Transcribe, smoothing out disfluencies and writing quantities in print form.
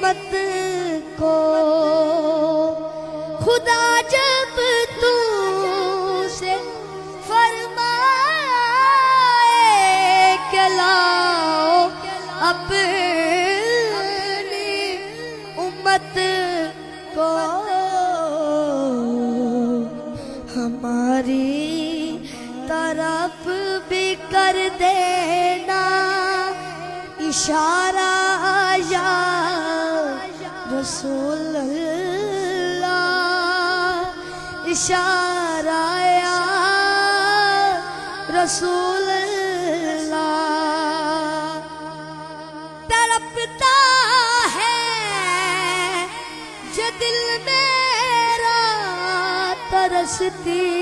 امت کو خدا جب تو سے فرمائے کہ لاؤ اپنی امت کو، ہماری طرف بھی کر دینا اشارہ یا رسول اللہ، اشارہ یا رسول اللہ۔ تڑپتا ہے جو دل میرا ترستی